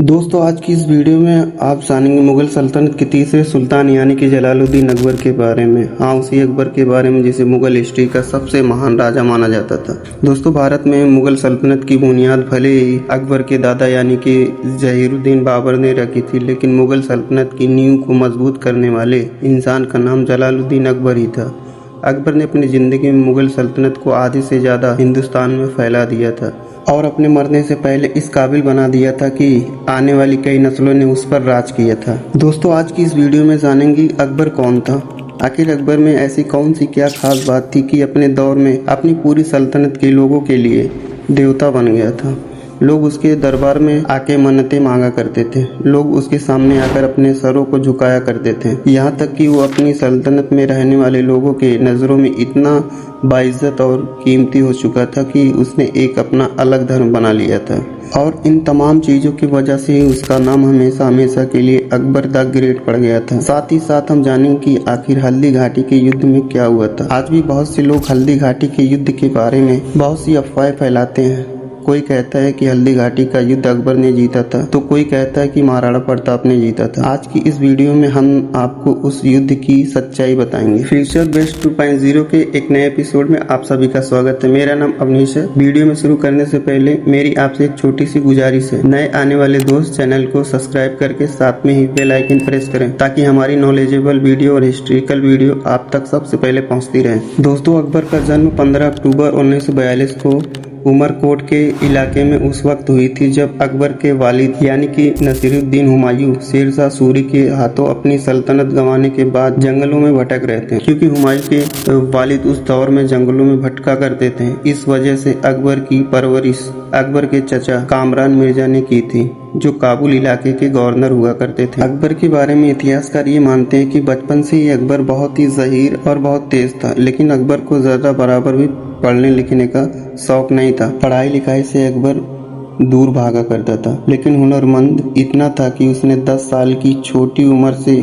दोस्तों आज की इस वीडियो में आप जानेंगे मुगल सल्तनत के तीसरे सुल्तान यानी कि जलालुद्दीन अकबर के बारे में। हाँ, उसी अकबर के बारे में जिसे मुगल हिस्ट्री का सबसे महान राजा माना जाता था। दोस्तों भारत में मुगल सल्तनत की बुनियाद भले ही अकबर के दादा यानी कि जहीरुद्दीन बाबर ने रखी थी, लेकिन मुगल सल्तनत की नींव को मजबूत करने वाले इंसान का नाम जलालुद्दीन अकबर ही था। अकबर ने अपनी ज़िंदगी में मुगल सल्तनत को आधे से ज़्यादा हिंदुस्तान में फैला दिया था और अपने मरने से पहले इस काबिल बना दिया था कि आने वाली कई नस्लों ने उस पर राज किया था। दोस्तों आज की इस वीडियो में जानेंगे अकबर कौन था, आखिर अकबर में ऐसी कौन सी क्या खास बात थी कि अपने दौर में अपनी पूरी सल्तनत के लोगों के लिए देवता बन गया था। लोग उसके दरबार में आके मन्नतें मांगा करते थे, लोग उसके सामने आकर अपने सरों को झुकाया करते थे, यहाँ तक कि वो अपनी सल्तनत में रहने वाले लोगों के नज़रों में इतना बाइज्जत और कीमती हो चुका था कि उसने एक अपना अलग धर्म बना लिया था। और इन तमाम चीज़ों की वजह से ही उसका नाम हमेशा हमेशा के लिए अकबर द ग्रेट पड़ गया था। साथ ही साथ हम जानेंगे कि आखिर हल्दी घाटी के युद्ध में क्या हुआ था। आज भी बहुत से लोग हल्दी घाटी के युद्ध के बारे में बहुत सी अफवाहें फैलाते हैं। कोई कहता है कि हल्दी घाटी का युद्ध अकबर ने जीता था, तो कोई कहता है कि महाराणा प्रताप ने जीता था। आज की इस वीडियो में हम आपको उस युद्ध की सच्चाई बताएंगे। फ्यूचर बेस्ट 2.0 के एक नए एपिसोड में आप सभी का स्वागत है। मेरा नाम अवनीश है। वीडियो में शुरू करने से पहले मेरी आपसे एक छोटी सी गुजारिश है, नए आने वाले दोस्त चैनल को सब्सक्राइब करके साथ में ही बेल आइकन प्रेस करें ताकि हमारी नॉलेजेबल वीडियो और हिस्ट्रिकल वीडियो आप तक सबसे पहले पहुँचती रहे। दोस्तों अकबर का जन्म 15 अक्टूबर 1942 को उमरकोट के इलाके में उस वक्त हुई थी जब अकबर के वालिद यानी कि नसीरुद्दीन हुमायूं शेरशाह सूरी के हाथों अपनी सल्तनत गंवाने के बाद जंगलों में भटक रहे थे। क्योंकि हुमायूं के वालिद उस दौर में जंगलों में भटका करते थे, इस वजह से अकबर की परवरिश अकबर के चचा कामरान मिर्जा ने की थी, जो काबुल इलाके के गवर्नर हुआ करते थे। अकबर के बारे में इतिहासकार ये मानते हैं कि बचपन से ही अकबर बहुत ही ज़हीर और बहुत तेज था, लेकिन अकबर को ज़्यादा बराबर भी पढ़ने लिखने का शौक नहीं था। पढ़ाई लिखाई से अकबर दूर भागा करता था, लेकिन हुनरमंद इतना था कि उसने 10 साल की छोटी उम्र से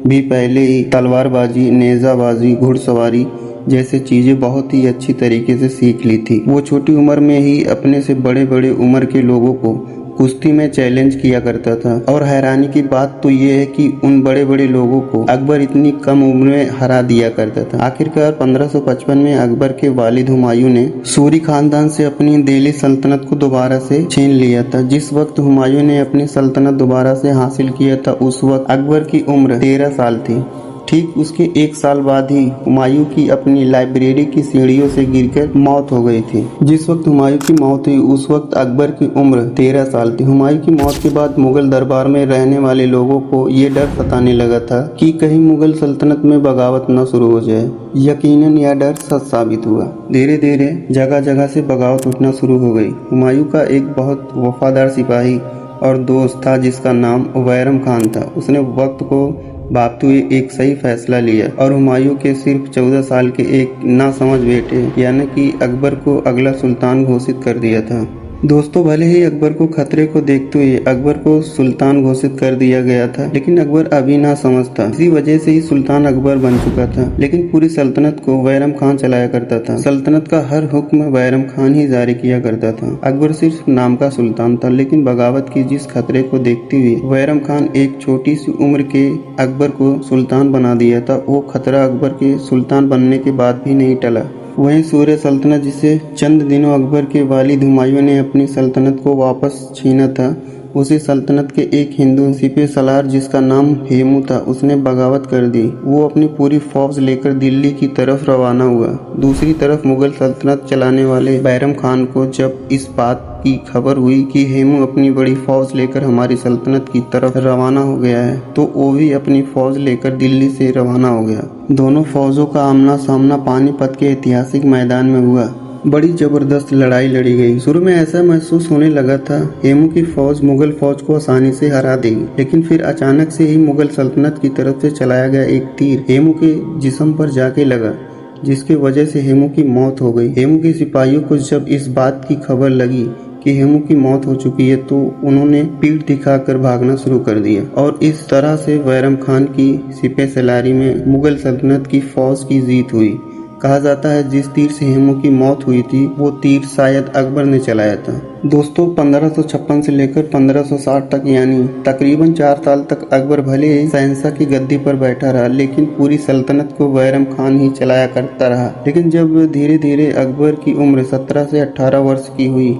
भी पहले ही तलवारबाजी, नेजाबाजी, घुड़सवारी जैसे चीज़ें बहुत ही अच्छी तरीके से सीख ली थी। वो छोटी उम्र में ही अपने से बड़े बड़े उम्र के लोगों को कुश्ती में चैलेंज किया करता था। और हैरानी की बात तो ये है कि उन बड़े बड़े लोगों को अकबर इतनी कम उम्र में हरा दिया करता था। आखिरकार 1555 में अकबर के वालिद हुमायूं ने सूरी खानदान से अपनी दिल्ली सल्तनत को दोबारा से छीन लिया था। जिस वक्त हुमायूं ने अपनी सल्तनत दोबारा से हासिल किया था, उस वक्त अकबर की उम्र 13 साल थी। ठीक उसके 1 साल बाद ही हुमायूं की अपनी लाइब्रेरी की सीढ़ियों से गिरकर मौत हो गई थी। जिस वक्त हुमायूं की मौत हुई उस वक्त अकबर की उम्र 13 साल थी। हुमायूं की मौत के बाद मुगल दरबार में रहने वाले लोगों को ये डर सताने लगा था कि कहीं मुगल सल्तनत में बगावत न शुरू हो जाए। यकीनन यह डर सच साबित हुआ। धीरे धीरे जगह जगह से बगावत उठना शुरू हो गई। हुमायूं का एक बहुत वफादार सिपाही और दोस्त था जिसका नाम बैरम खान था। उसने वक्त को भापते हुए एक सही फैसला लिया और हुमायूं के सिर्फ 14 साल के एक नासमझ बेटे यानी कि अकबर को अगला सुल्तान घोषित कर दिया था। दोस्तों भले ही अकबर को खतरे को देखते हुए अकबर को सुल्तान घोषित कर दिया गया था, लेकिन अकबर अभी ना समझ था। इसी वजह से ही सुल्तान अकबर बन चुका था, लेकिन पूरी सल्तनत को बैरम खान चलाया करता था। सल्तनत का हर हुक्म बैरम खान ही जारी किया करता था। अकबर सिर्फ नाम का सुल्तान था, लेकिन बगावत की जिस खतरे को देखते हुए बैरम खान एक छोटी सी उम्र के अकबर को सुल्तान बना दिया था, वो खतरा अकबर के सुल्तान बनने के बाद भी नहीं टला। वहीं सूर्य सल्तनत, जिसे चंद दिनों अकबर के वालिद हुमायूं ने अपनी सल्तनत को वापस छीना था, उसी सल्तनत के एक हिंदू सिपह सलार जिसका नाम हेमू था, उसने बगावत कर दी। वो अपनी पूरी फौज लेकर दिल्ली की तरफ रवाना हुआ। दूसरी तरफ मुगल सल्तनत चलाने वाले बैरम खान को जब इस बात की खबर हुई कि हेमू अपनी बड़ी फौज लेकर हमारी सल्तनत की तरफ रवाना हो गया है, तो वो भी अपनी फौज लेकर दिल्ली से रवाना हो गया। दोनों फौजों का आमना सामना पानीपत के ऐतिहासिक मैदान में हुआ। बड़ी जबरदस्त लड़ाई लड़ी गई। शुरू में ऐसा महसूस होने लगा था हेमू की फौज मुगल फौज को आसानी से हरा देगी, लेकिन फिर अचानक से ही मुगल सल्तनत की तरफ से चलाया गया एक तीर हेमू के जिस्म पर जाके लगा, जिसकी वजह से हेमू की मौत हो गई। हेमू के सिपाहियों को जब इस बात की खबर लगी कि हेमू की मौत हो चुकी है, तो उन्होंने पीठ दिखाकर भागना शुरू कर दिया और इस तरह से बैरम खान की सिपह सलारी में मुगल सल्तनत की फौज की जीत हुई। कहा जाता है जिस तीर से हेमू की मौत हुई थी वो तीर शायद अकबर ने चलाया था। दोस्तों 1556 से लेकर 1560 तक यानी तकरीबन 4 साल तक अकबर भले ही शहंशाह की गद्दी पर बैठा रहा, लेकिन पूरी सल्तनत को बैरम खान ही चलाया करता रहा। लेकिन जब धीरे धीरे अकबर की उम्र 17 से 18 वर्ष की हुई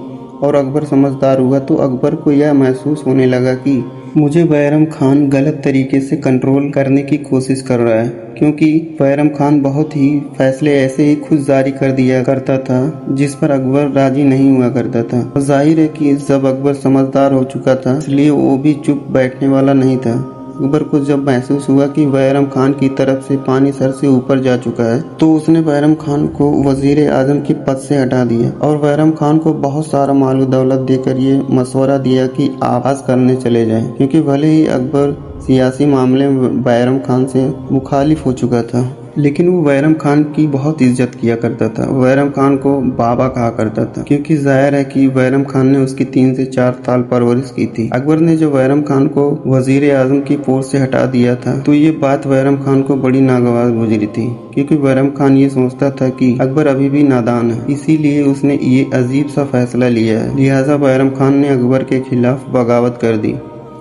और अकबर समझदार हुआ तो अकबर को यह महसूस होने लगा कि मुझे बैरम खान गलत तरीके से कंट्रोल करने की कोशिश कर रहा है, क्योंकि बैरम खान बहुत ही फैसले ऐसे ही खुद जारी कर दिया करता था जिस पर अकबर राजी नहीं हुआ करता था। जाहिर है कि जब अकबर समझदार हो चुका था इसलिए वो भी चुप बैठने वाला नहीं था। अकबर को जब महसूस हुआ कि बैरम खान की तरफ से पानी सर से ऊपर जा चुका है तो उसने बैरम खान को वजीर आजम के पद से हटा दिया और बैरम खान को बहुत सारा माल दौलत देकर ये मशवरा दिया कि आवाज करने चले जाएं, क्योंकि भले ही अकबर सियासी मामले में बैरम खान से मुखालिफ हो चुका था लेकिन वो बैरम खान की बहुत इज्जत किया करता था। बैरम खान को बाबा कहा करता था, क्योंकि जाहिर है कि बैरम खान ने उसकी 3 से 4 साल परवरिश की थी। अकबर ने जब बैरम खान को वजीर आजम की पोस्ट से हटा दिया था तो ये बात बैरम खान को बड़ी नागवार गुजरी थी, क्योंकि बैरम खान ये सोचता था कि अकबर अभी भी नादान है, इसीलिए उसने ये अजीब सा फैसला लिया है। लिहाजा बैरम खान ने अकबर के खिलाफ बगावत कर दी।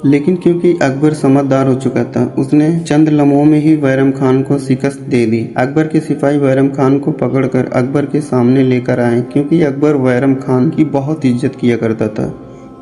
लेकिन क्योंकि अकबर समझदार हो चुका था उसने चंद लम्हों में ही बैरम खान को शिकस्त दे दी। अकबर के सिपाही बैरम खान को पकड़कर अकबर के सामने लेकर आए, क्योंकि अकबर बैरम खान की बहुत इज्जत किया करता था।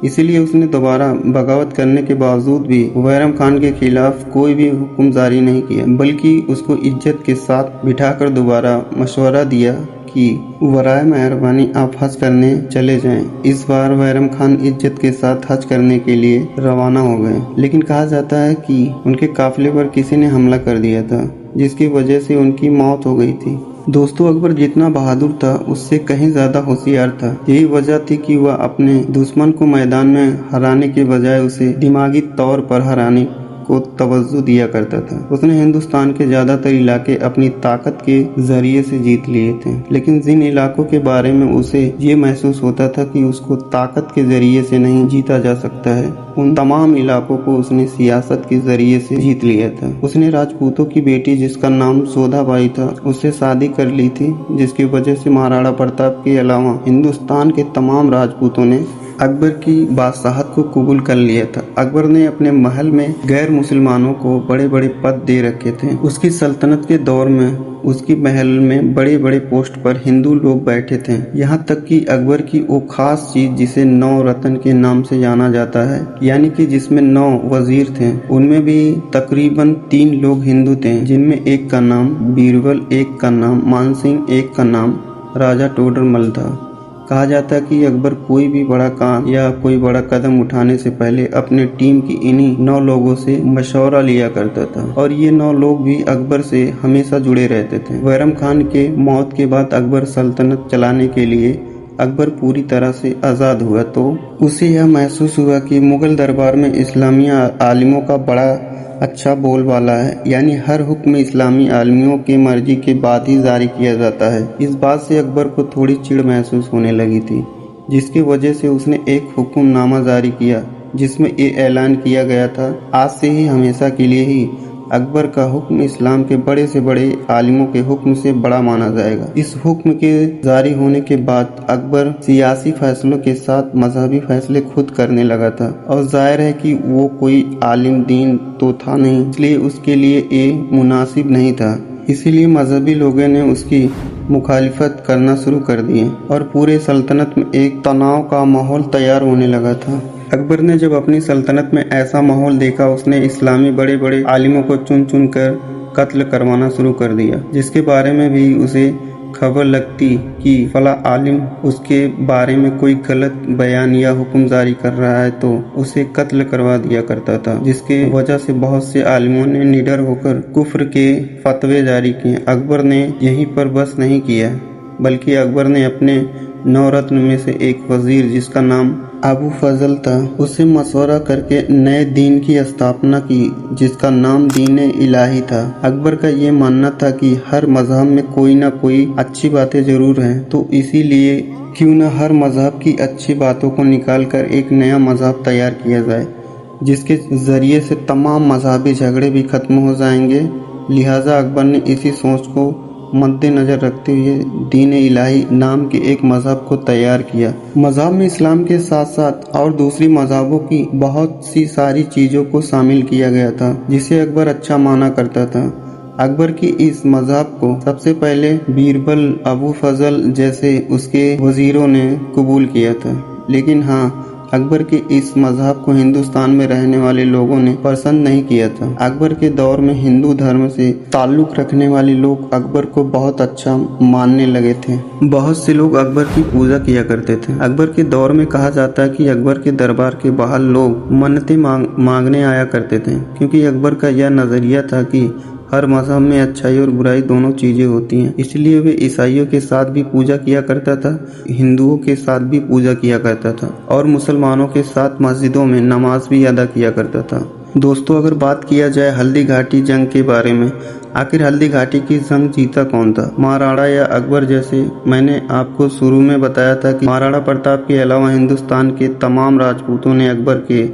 इसीलिए उसने दोबारा बगावत करने के बावजूद भी बैरम खान के खिलाफ कोई भी हुक्म जारी नहीं किया, बल्कि उसको इज्जत के साथ बिठाकर दोबारा मशवरा दिया कि वराए मेहरबानी आप हज करने चले जाएं। इस बार बैरम खान इज्जत के साथ हज करने के लिए रवाना हो गए, लेकिन कहा जाता है कि उनके काफिले पर किसी ने हमला कर दिया था जिसकी वजह से उनकी मौत हो गई थी। दोस्तों अकबर जितना बहादुर था उससे कहीं ज्यादा होशियार था। यही वजह थी कि वह अपने दुश्मन को मैदान में हराने के बजाय उसे दिमागी तौर पर हराने को तवज्जो दिया करता था। उसने हिंदुस्तान के ज्यादातर इलाके अपनी ताकत के जरिए से जीत लिए थे, लेकिन जिन इलाकों के बारे में उसे ये महसूस होता था कि उसको ताकत के जरिए से नहीं जीता जा सकता है, उन तमाम इलाकों को उसने सियासत के जरिए से जीत लिया था। उसने राजपूतों की बेटी जिसका नाम सोधाबाई था उससे शादी कर ली थी, जिसकी वजह से महाराणा प्रताप के अलावा हिंदुस्तान के तमाम राजपूतों ने अकबर की बादशाहत को कबूल कर लिया था। अकबर ने अपने महल में गैर मुसलमानों को बड़े बड़े पद दे रखे थे। उसकी सल्तनत के दौर में उसकी महल में बड़े बड़े पोस्ट पर हिंदू लोग बैठे थे। यहाँ तक कि अकबर की वो खास चीज जिसे 9 रत्न के नाम से जाना जाता है, यानी कि जिसमें 9 वजीर थे, उनमें भी तकरीबन 3 लोग हिंदू थे, जिनमें एक का नाम बीरबल, एक का नाम मानसिंह, एक का नाम राजा टोडरमल था। कहा जाता है कि अकबर कोई भी बड़ा काम या कोई बड़ा कदम उठाने से पहले अपने टीम की इन्हीं 9 लोगों से मशवरा लिया करता था और ये 9 लोग भी अकबर से हमेशा जुड़े रहते थे। बैरम खान के मौत के बाद अकबर सल्तनत चलाने के लिए अकबर पूरी तरह से आज़ाद हुआ तो उसे यह महसूस हुआ कि मुगल दरबार में इस्लामी आलिमों का बड़ा अच्छा बोलबाला है, यानी हर हुक्म इस्लामी आलिमों की मर्जी के बाद ही जारी किया जाता है। इस बात से अकबर को थोड़ी चिढ़ महसूस होने लगी थी, जिसकी वजह से उसने एक हुक्मनामा जारी किया जिसमें ये ऐलान किया गया था, आज से ही हमेशा के लिए ही अकबर का हुक्म इस्लाम के बड़े से बड़े आलिमों के हुक्म से बड़ा माना जाएगा। इस हुक्म के जारी होने के बाद अकबर सियासी फैसलों के साथ मजहबी फैसले खुद करने लगा था और जाहिर है कि वो कोई आलिम दीन तो था नहीं, इसलिए उसके लिए ये मुनासिब नहीं था। इसीलिए मजहबी लोगों ने उसकी मुखालिफत करना शुरू कर दिए और पूरे सल्तनत में एक तनाव का माहौल तैयार होने लगा था। अकबर ने जब अपनी सल्तनत में ऐसा माहौल देखा उसने इस्लामी बड़े बड़े आलिमों को चुन चुन कर कत्ल करवाना शुरू कर दिया, जिसके बारे में भी उसे खबर लगती कि फला आलिम उसके बारे में कोई गलत बयान या हुक्म जारी कर रहा है तो उसे कत्ल करवा दिया करता था, जिसके वजह से बहुत से आलिमों ने निडर होकर कुफ्र के फतवे जारी किए। अकबर ने यहीं पर बस नहीं किया, बल्कि अकबर ने अपने 9 रत्न में से एक वजीर जिसका नाम अबू फजल था उससे मशवरा करके नए दीन की स्थापना की, जिसका नाम दीन इलाही था। अकबर का ये मानना था कि हर मजहब में कोई ना कोई अच्छी बातें जरूर हैं, तो इसीलिए क्यों न हर मजहब की अच्छी बातों को निकाल कर एक नया मजहब तैयार किया जाए, जिसके जरिए से तमाम मजहबी झगड़े भी खत्म हो जाएंगे। लिहाजा अकबर ने इसी सोच को मद्देनजर रखते हुए दीन इलाही नाम के एक मजहब को तैयार किया। मजहब में इस्लाम के साथ साथ और दूसरी मजहबों की बहुत सी सारी चीज़ों को शामिल किया गया था, जिसे अकबर अच्छा माना करता था। अकबर की इस मजहब को सबसे पहले बीरबल, अबू फजल जैसे उसके वजीरों ने कबूल किया था, लेकिन हाँ, अकबर के इस मजहब को हिंदुस्तान में रहने वाले लोगों ने पसंद नहीं किया था। अकबर के दौर में हिंदू धर्म से ताल्लुक रखने वाले लोग अकबर को बहुत अच्छा मानने लगे थे। बहुत से लोग अकबर की पूजा किया करते थे। अकबर के दौर में कहा जाता है कि अकबर के दरबार के बाहर लोग मन्नतें मांगने आया करते थे, क्योंकि अकबर का यह नजरिया था कि हर मजहब में अच्छाई और बुराई दोनों चीजें होती हैं। इसलिए वे ईसाइयों के साथ भी पूजा किया करता था, हिंदुओं के साथ भी पूजा किया करता था और मुसलमानों के साथ मस्जिदों में नमाज भी अदा किया करता था। दोस्तों, अगर बात किया जाए हल्दी घाटी जंग के बारे में, आखिर हल्दी घाटी की जंग जीता कौन था, महाराणा या अकबर? जैसे मैंने आपको शुरू में बताया था कि महाराणा प्रताप के अलावा हिंदुस्तान के तमाम राजपूतों ने अकबर के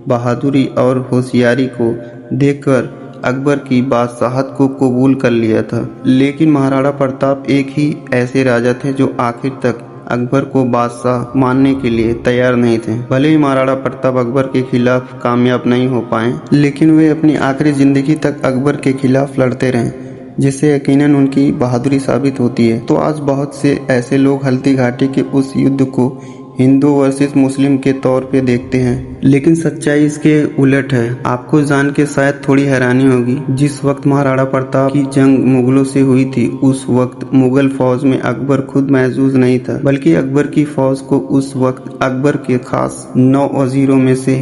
बहादुरी और होशियारी को देखकर अकबर की बादशाहत को कबूल कर लिया था। लेकिन महाराणा प्रताप एक ही ऐसे राजा थे जो आखिर तक अकबर को बादशाह मानने के लिए तैयार नहीं थे। भले ही महाराणा प्रताप अकबर के खिलाफ कामयाब नहीं हो पाए, लेकिन वे अपनी आखिरी जिंदगी तक अकबर के खिलाफ लड़ते रहे, जिससे यकीनन उनकी बहादुरी साबित होती है। तो आज बहुत से ऐसे लोग हल्दी घाटी के उस युद्ध को हिंदू वर्सेस मुस्लिम के तौर पे देखते हैं, लेकिन सच्चाई इसके उलट है। आपको जान के शायद थोड़ी हैरानी होगी, जिस वक्त महाराणा प्रताप की जंग मुगलों से हुई थी, उस वक्त मुगल फौज में अकबर खुद मौजूद नहीं था, बल्कि अकबर की फौज को उस वक्त अकबर के खास 9 वजीरों में से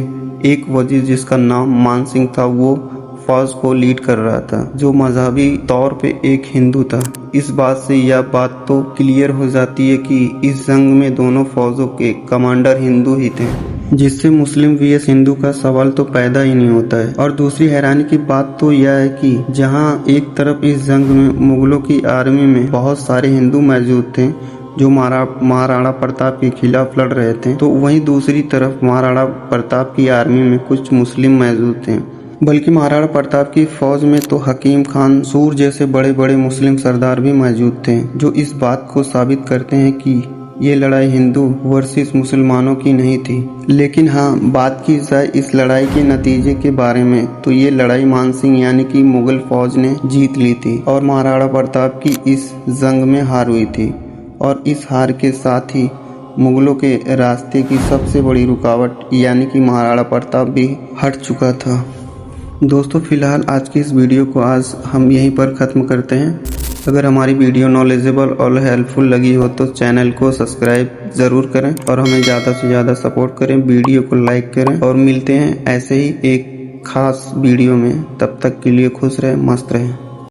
एक वजीर, जिसका नाम मान सिंह था, वो फौज को लीड कर रहा था, जो मजहबी तौर पे एक हिंदू था। इस बात से यह बात तो क्लियर हो जाती है कि इस जंग में दोनों फौजों के कमांडर हिंदू ही थे, जिससे मुस्लिम vs हिंदू का सवाल तो पैदा ही नहीं होता है। और दूसरी हैरानी की बात तो यह है कि जहां एक तरफ इस जंग में मुगलों की आर्मी में बहुत सारे हिंदू मौजूद थे जो महाराणा प्रताप के खिलाफ लड़ रहे थे, तो वहीं दूसरी तरफ महाराणा प्रताप की आर्मी में कुछ मुस्लिम मौजूद थे। बल्कि महाराणा प्रताप की फौज में तो हकीम खान, सूर जैसे बड़े बड़े मुस्लिम सरदार भी मौजूद थे, जो इस बात को साबित करते हैं कि ये लड़ाई हिंदू वर्सेस मुसलमानों की नहीं थी। लेकिन हाँ, बात की जाए इस लड़ाई के नतीजे के बारे में, तो ये लड़ाई मानसिंह यानी कि मुगल फौज ने जीत ली थी और महाराणा प्रताप की इस जंग में हार हुई थी। और इस हार के साथ ही मुगलों के रास्ते की सबसे बड़ी रुकावट यानी कि महाराणा प्रताप भी हट चुका था। दोस्तों, फिलहाल आज की इस वीडियो को आज हम यहीं पर ख़त्म करते हैं। अगर हमारी वीडियो नॉलेजेबल और हेल्पफुल लगी हो तो चैनल को सब्सक्राइब ज़रूर करें और हमें ज़्यादा से ज़्यादा सपोर्ट करें, वीडियो को लाइक करें और मिलते हैं ऐसे ही एक खास वीडियो में। तब तक के लिए खुश रहें, मस्त रहें।